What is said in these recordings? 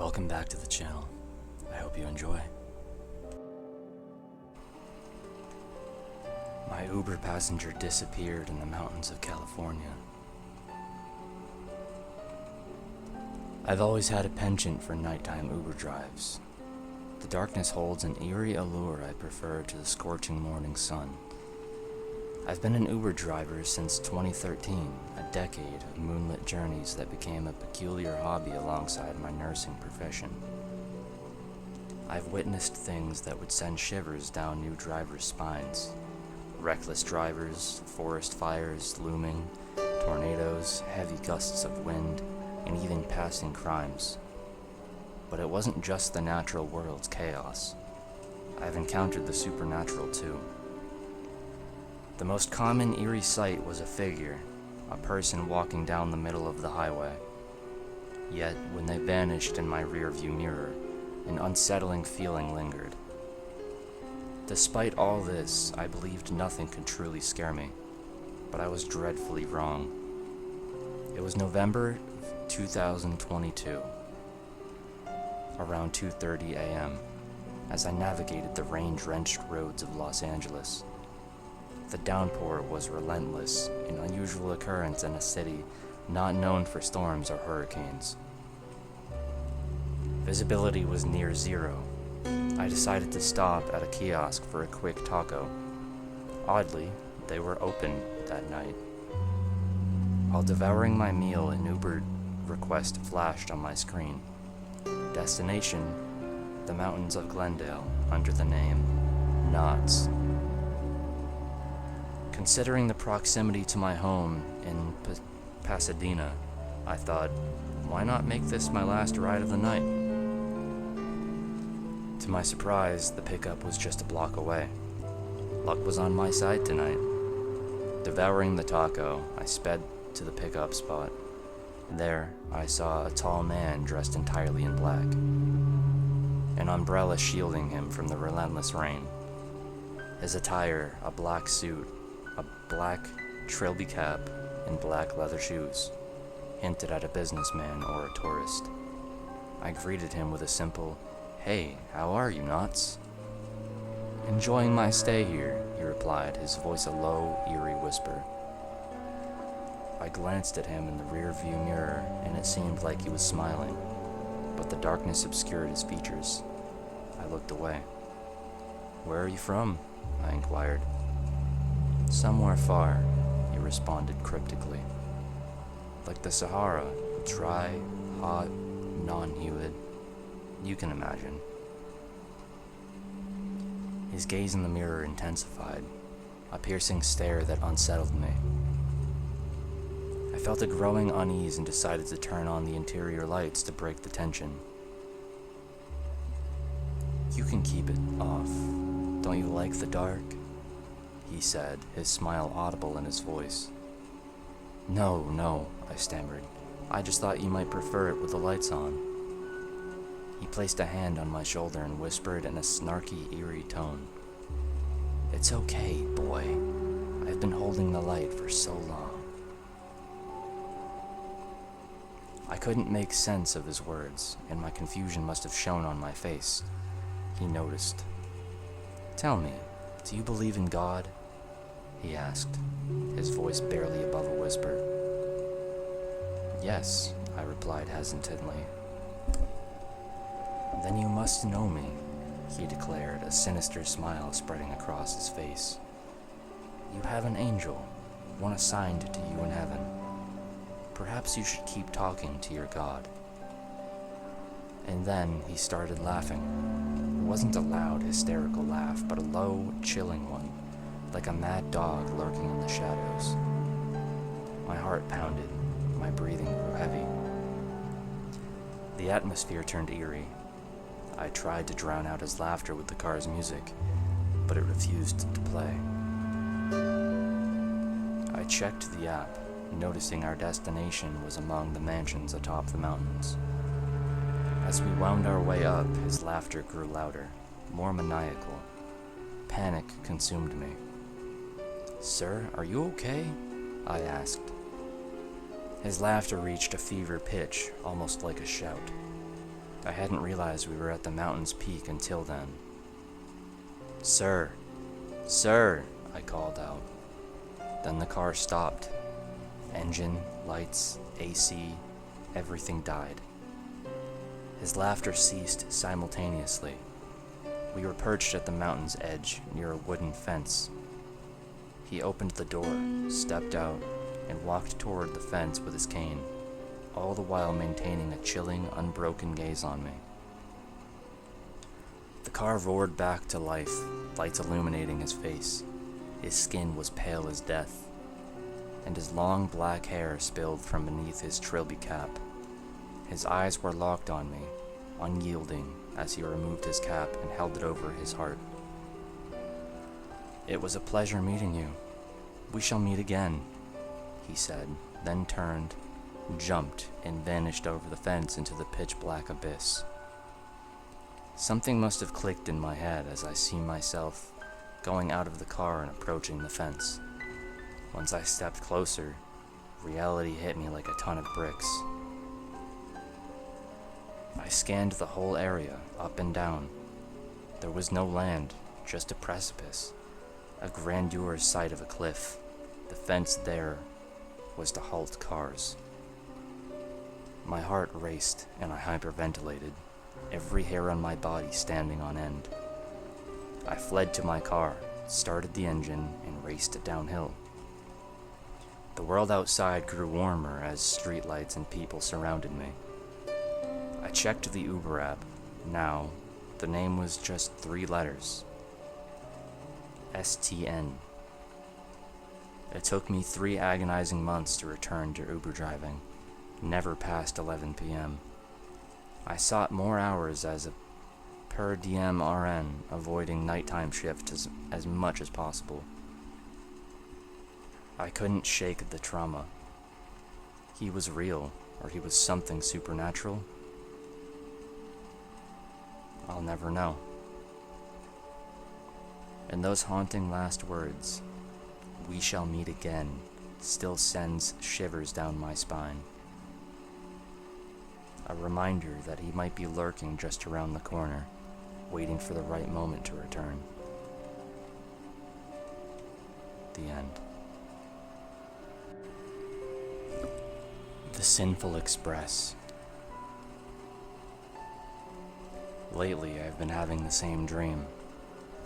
Welcome back to the channel. I hope you enjoy. My Uber passenger disappeared in the mountains of California. I've always had a penchant for nighttime Uber drives. The darkness holds an eerie allure I prefer to the scorching morning sun. I've been an Uber driver since 2013, a decade of moonlit journeys that became a peculiar hobby alongside my nursing profession. I've witnessed things that would send shivers down new drivers' spines. Reckless drivers, forest fires looming, tornadoes, heavy gusts of wind, and even passing crimes. But it wasn't just the natural world's chaos. I've encountered the supernatural too. The most common eerie sight was a figure, a person walking down the middle of the highway. Yet, when they vanished in my rearview mirror, an unsettling feeling lingered. Despite all this, I believed nothing could truly scare me, but I was dreadfully wrong. It was November 2022, around 2:30 a.m., as I navigated the rain-drenched roads of Los Angeles. The downpour was relentless, an unusual occurrence in a city not known for storms or hurricanes. Visibility was near zero. I decided to stop at a kiosk for a quick taco. Oddly, they were open that night. While devouring my meal, an Uber request flashed on my screen. Destination, the mountains of Glendale, under the name Knott's. Considering the proximity to my home in Pasadena, I thought, why not make this my last ride of the night? To my surprise, the pickup was just a block away. Luck was on my side tonight. Devouring the taco, I sped to the pickup spot. There, I saw a tall man dressed entirely in black, an umbrella shielding him from the relentless rain. His attire, a black suit, a black trilby cap, and black leather shoes, hinted at a businessman or a tourist. I greeted him with a simple, "Hey, how are you, Knott's?" "Enjoying my stay here," he replied, his voice a low, eerie whisper. I glanced at him in the rear-view mirror, and it seemed like he was smiling, but the darkness obscured his features. I looked away. "Where are you from?" I inquired. "Somewhere far," he responded cryptically. "Like the Sahara, dry, hot, non-humid. You can imagine." His gaze in the mirror intensified, a piercing stare that unsettled me. I felt a growing unease and decided to turn on the interior lights to break the tension. "You can keep it off. Don't you like the dark?" he said, his smile audible in his voice. No, I stammered. "I just thought you might prefer it with the lights on." He placed a hand on my shoulder and whispered in a snarky, eerie tone, "It's okay, boy. I've been holding the light for so long." I couldn't make sense of his words, and my confusion must have shown on my face. He noticed. "Tell me, do you believe in God?" he asked, his voice barely above a whisper. "Yes," I replied hesitantly. "Then you must know me," he declared, a sinister smile spreading across his face. "You have an angel, one assigned to you in heaven. Perhaps you should keep talking to your God." And then he started laughing. It wasn't a loud, hysterical laugh, but a low, chilling one, like a mad dog lurking in the shadows. My heart pounded, my breathing grew heavy. The atmosphere turned eerie. I tried to drown out his laughter with the car's music, but it refused to play. I checked the app, noticing our destination was among the mansions atop the mountains. As we wound our way up, his laughter grew louder, more maniacal. Panic consumed me. "Sir, are you okay?" I asked. His laughter reached a fever pitch, almost like a shout. I hadn't realized we were at the mountain's peak until then. "Sir! Sir!" I called out. Then the car stopped. Engine, lights, AC, everything died. His laughter ceased simultaneously. We were perched at the mountain's edge near a wooden fence. He opened the door, stepped out, and walked toward the fence with his cane, all the while maintaining a chilling, unbroken gaze on me. The car roared back to life, lights illuminating his face. His skin was pale as death, and his long black hair spilled from beneath his trilby cap. His eyes were locked on me, unyielding, as he removed his cap and held it over his heart. "It was a pleasure meeting you. We shall meet again," he said, then turned, jumped, and vanished over the fence into the pitch-black abyss. Something must have clicked in my head as I see myself going out of the car and approaching the fence. Once I stepped closer, reality hit me like a ton of bricks. I scanned the whole area, up and down. There was no land, just a precipice, a grandeur sight of a cliff. The fence there was to halt cars. My heart raced and I hyperventilated, every hair on my body standing on end. I fled to my car, started the engine, and raced it downhill. The world outside grew warmer as streetlights and people surrounded me. I checked the Uber app. Now, the name was just 3 letters. STN. It took me 3 agonizing months to return to Uber driving, never past 11 p.m. I sought more hours as a per diem RN, avoiding nighttime shifts as much as possible. I couldn't shake the trauma. He was real, or he was something supernatural. I'll never know. And those haunting last words, "We shall meet again," still sends shivers down my spine. A reminder that he might be lurking just around the corner, waiting for the right moment to return. The end. The Sinful Express. Lately, I've been having the same dream.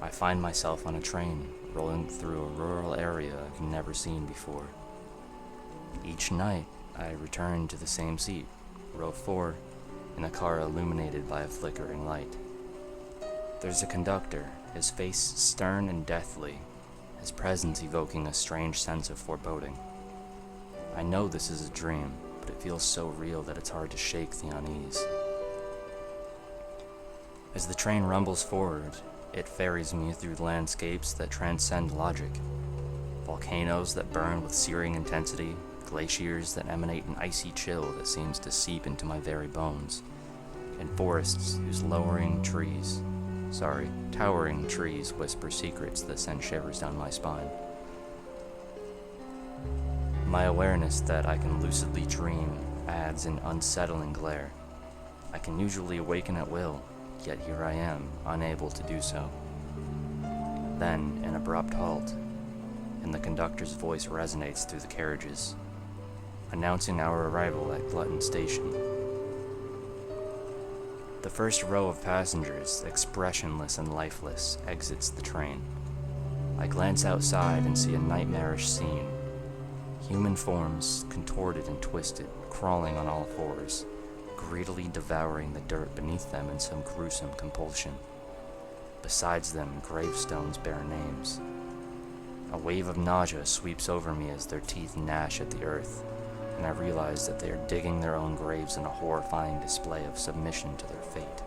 I find myself on a train, rolling through a rural area I've never seen before. Each night, I return to the same seat, row 4, in a car illuminated by a flickering light. There's a conductor, his face stern and deathly, his presence evoking a strange sense of foreboding. I know this is a dream, but it feels so real that it's hard to shake the unease. As the train rumbles forward, it ferries me through landscapes that transcend logic. Volcanoes that burn with searing intensity, glaciers that emanate an icy chill that seems to seep into my very bones, and forests whose towering trees whisper secrets that send shivers down my spine. My awareness that I can lucidly dream adds an unsettling glare. I can usually awaken at will, yet here I am, unable to do so. Then, an abrupt halt, and the conductor's voice resonates through the carriages, announcing our arrival at Glutton Station. The first row of passengers, expressionless and lifeless, exits the train. I glance outside and see a nightmarish scene. Human forms, contorted and twisted, crawling on all fours, greedily devouring the dirt beneath them in some gruesome compulsion. Besides them, gravestones bear names. A wave of nausea sweeps over me as their teeth gnash at the earth, and I realize that they are digging their own graves in a horrifying display of submission to their fate.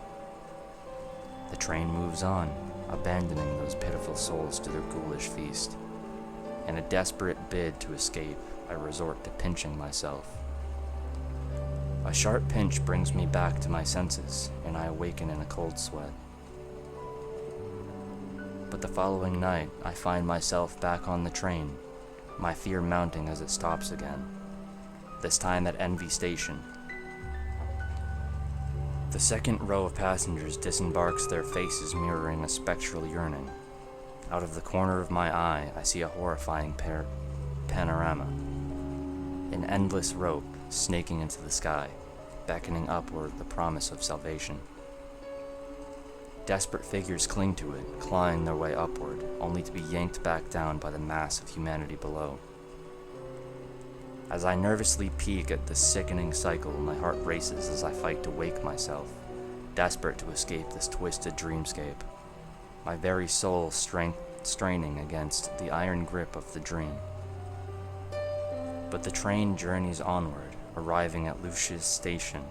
The train moves on, abandoning those pitiful souls to their ghoulish feast. In a desperate bid to escape, I resort to pinching myself. A sharp pinch brings me back to my senses, and I awaken in a cold sweat. But the following night, I find myself back on the train, my fear mounting as it stops again, this time at Envy Station. The second row of passengers disembarks, their faces mirroring a spectral yearning. Out of the corner of my eye, I see a horrifying panorama. An endless rope snaking into the sky, beckoning upward the promise of salvation. Desperate figures cling to it, clawing their way upward, only to be yanked back down by the mass of humanity below. As I nervously peek at this sickening cycle, my heart races as I fight to wake myself, desperate to escape this twisted dreamscape, my very soul straining against the iron grip of the dream. But the train journeys onward, arriving at Lucius Station.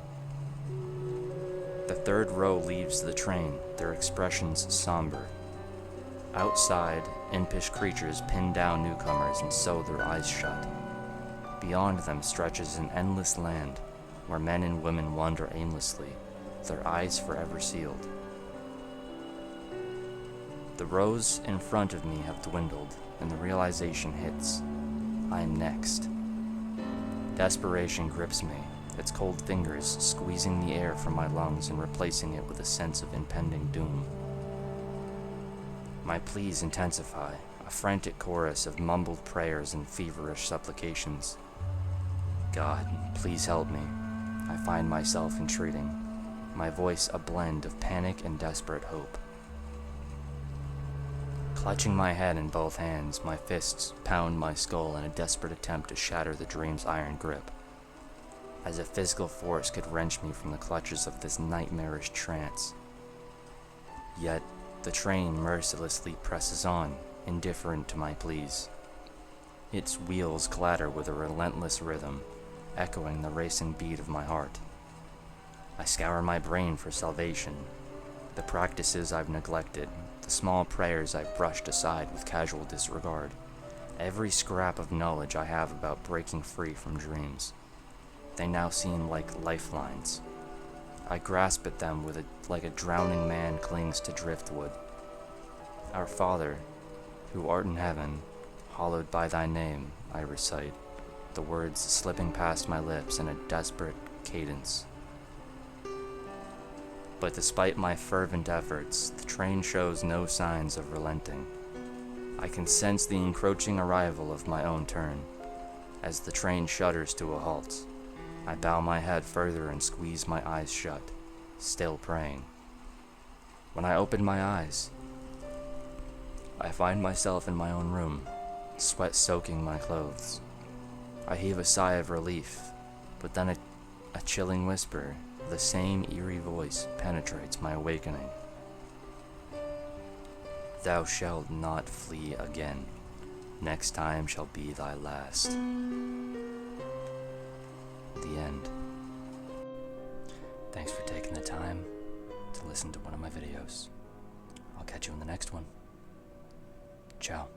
The third row leaves the train, their expressions somber. Outside, impish creatures pin down newcomers and sew their eyes shut. Beyond them stretches an endless land, where men and women wander aimlessly, their eyes forever sealed. The rows in front of me have dwindled, and the realization hits. I am next. Desperation grips me, its cold fingers squeezing the air from my lungs and replacing it with a sense of impending doom. My pleas intensify, a frantic chorus of mumbled prayers and feverish supplications. God, please help me, I find myself entreating, my voice a blend of panic and desperate hope. Clutching my head in both hands, my fists pound my skull in a desperate attempt to shatter the dream's iron grip, as if physical force could wrench me from the clutches of this nightmarish trance. Yet, the train mercilessly presses on, indifferent to my pleas. Its wheels clatter with a relentless rhythm, echoing the racing beat of my heart. I scour my brain for salvation, the practices I've neglected, the small prayers I've brushed aside with casual disregard, every scrap of knowledge I have about breaking free from dreams. They now seem like lifelines. I grasp at them like a drowning man clings to driftwood. Our Father, who art in heaven, hallowed by thy name, I recite, the words slipping past my lips in a desperate cadence. But despite my fervent efforts, the train shows no signs of relenting. I can sense the encroaching arrival of my own turn. As the train shudders to a halt, I bow my head further and squeeze my eyes shut, still praying. When I open my eyes, I find myself in my own room, sweat soaking my clothes. I heave a sigh of relief, but then a chilling whisper, the same eerie voice, penetrates my awakening. Thou shalt not flee again. Next time shall be thy last. The end. Thanks for taking the time to listen to one of my videos. I'll catch you in the next one. Ciao.